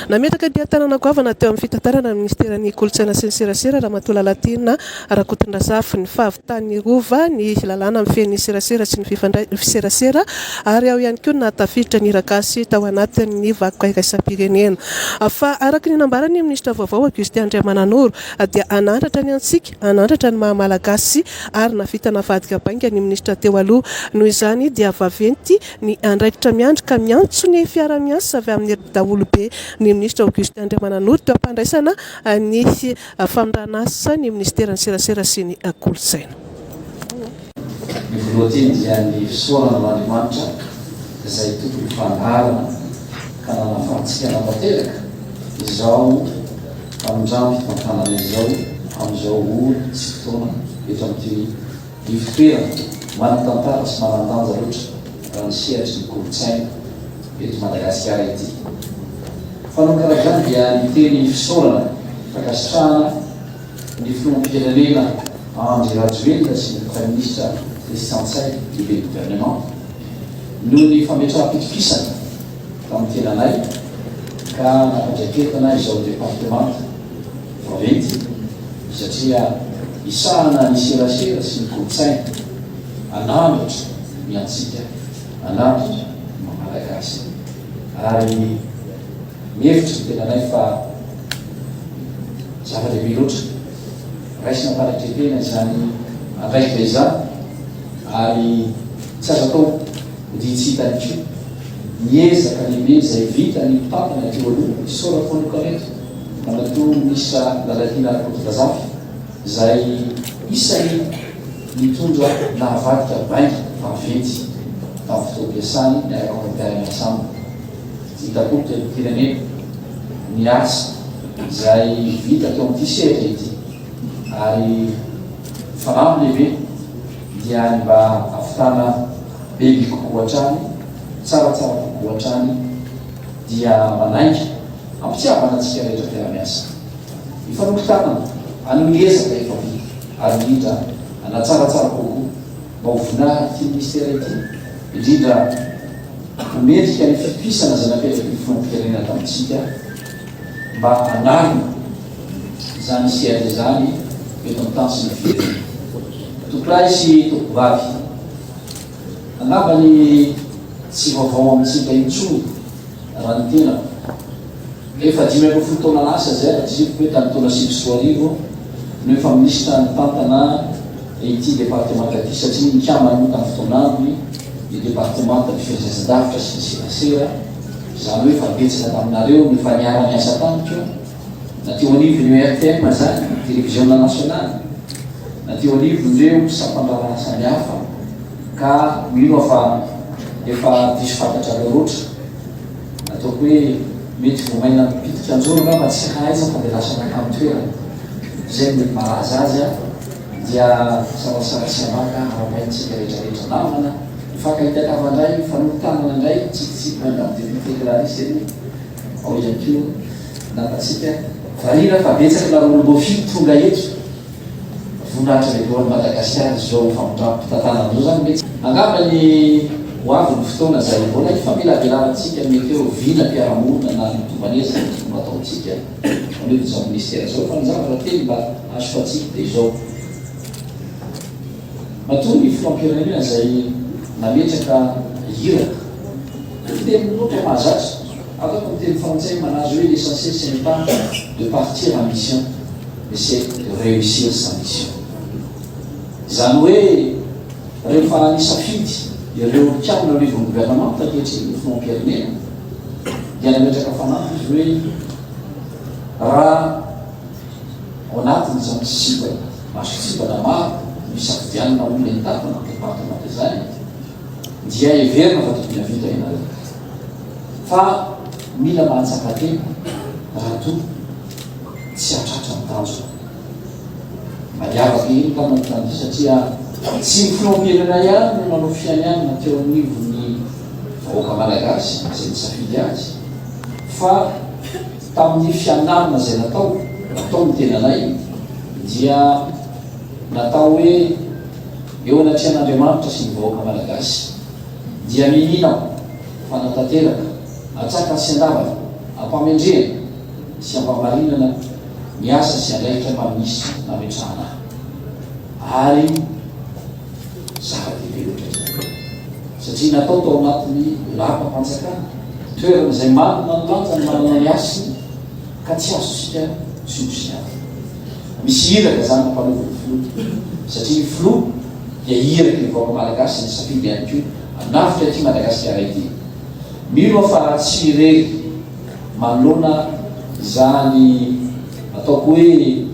nametraka dia tanana goavana teo amin'ny fitantarana ny ministeran'ny kolotsaina sy ny serasera raha matola latina Rakotondrazafy ny fahavitany rova ny lalàna amin'ny feny serasera sy ny fiserasera ary ao ihany koa natafiditra ny ragasy tao anatin'ny vakoka iraisam-pirenena. Fa araka ny nambarany ministra vaovao Augustin Andriamananoro dia anandratra ny antsika, anandratra ny mahamalagasy ary navita navadika bainga ny ministra teo aloha. Noho izany dia vaventy ny andraikitra miandry ka miantso ny fiara-miasa avy amin'ny daholo be ny ministra Augustin Andriamananoro teo ampandraisana ny famindranasa ny ministeran'ny serasera sy ny kolotsaina. Ny voalohany dia ny fisaorana n'Andriamanitra izay tokony fandarana ka nanafahantsika nanatanteraka izao amindramby fantanana izao amin'izao olo sy fotoana eto amin'ity ivitoerana manatantara sy manandanja loatra raha ny sehatry ny kolotsaina eto Madagasikara ity. Fanao karak'izany dia niteny fisaorana fakasitrahana ny filoham-pirenena Andry Rajoelina sy ny Premier ministre Christian Tsay lehibe gouvernement noho ny fametraha-pitokisana tamin'ny tenanay ka napandraiketana izao departement vaventy satria isahana ny serasera sy ny kolotsaina anambotra ny antsika, anambotra ny Malagasy ary mihevitra ny tenanay fa zava-dehibe loatra raisina mpanan-tretena izany andraikitra izany ary tsy azo atao hoditsy hitany ko niezaka lehibe izay vita ny mpitantana teo aloha isaora fonokana eto manatoa ministra Lalatiana Rakotondrazafy izay isany mitondra nahavadika bainga vaventy tamin'ny fotoam-piasany miaraka amin'ny mpiara-miasana hitako teo firenena ny asa izay vita teo amin'ity sehatra ity ary fanamby lehibe dia mba ahafitana bebe kokoa hatrany tsaratsara kokoa hatrany dia manainga ampitiavana antsika rehetra mpiara-miasa ifanokon-tanana anomezaka efa vita ary indrindra anatsaratsara kokoa mba ho voninahitra ity ministera ity indrindra homendrika ny fipisana zay napetraka ny filoham-pirenena tamintsika mba anarina zany sehatra zany eto amin'ny tany sy ny firenena. Tokoray sy tokovavy angamba ny tsy vaovao amintsika intsony raha ny tena efa 5 taona lasa zay raha tsy hoe tany taona 20 no efa ministra ny tantana ity departementa ity satria nikamany moa tamin'ny fotoanandro ny departementa ny fifandraisan-davitra sy ny serasera zany hoe fa betsaka taminareo ny fa niara-miasa tamiko na teo anivony RTM zany télévision nationale na teo anivon'ireo sampandrarana samihafa ka mino fa efa diso fantatrareo loatra ataoko hoe mety vomaina mipitika anjoro angamba tsy haiza fa dia lasa nakamy toerana zay mety malaza azy a dia sarasarasiamaka aramaintsika rehetrarehetra namana ifankahitaka ndray fanotanana indray tsikitsiky mandamideviteklarisy zany ao ihany keo natatsika varina fa betsaka larolombo fito tonga eto voninahitra lehibehoan'ny Madagasikara zao famindram-pitantana amizao zany mety angamba ny hoavy ny fotoana zay mbola ifamilavelanantsika mety eo vina mpiara-monina na mitombaneza mba ataontsika aneto zao ministera zao fa ny zavatra teny mba azo fatsika dia izao matoa ny filoham-pirenena zay nametraka hiraka teny loatra mahazatra ataoko amin'ny teny frantsay manazy hoe l'essentiel ce n'est pas de partir en mission mais c'est de réussir sa mission. Zany hoe rehefa nisafidy ireo mpiamina rivon'ny gouvernement taketriny ny filoham-pirenena dia nametraka fanampy izy hoe raha ao anatin'izany sibana maso sibana maro misafidianana olona hitapana departement zany dia everina fa tokony havita ianareo fa mila mahatsaka tena raha to tsy atratra ny tanjo mariavaka iny ka manontany satria tsy ny filoham-pirenena ihany no manao fiany ihany na teo anivony vahoaka Malagasy zay nisafidy azy fa tamin'ny fianarana zay natao ny tenanay dia natao hoe eo anatrehan'Andriamanitra sy ny vahoaka Malagasy dia mihinao fanatanteraka atsaka sy andavana ampamendrena sy ampamarinana miasa sy alaitra mamisy nametrahana ary zava-dehibe loatra satria natao tao anatin'ny lapa-panjakana toerana izay manana ny lanja ny manana ny asiny ka tsy azo sika sy misy iraka zany mampanaovany filo satria ny filo dia iraka ny vaoaka malagasy ny safidy ihany ko anafitra ty madagasikara ity milo afa tsy rery manoloana izany ataoko hoe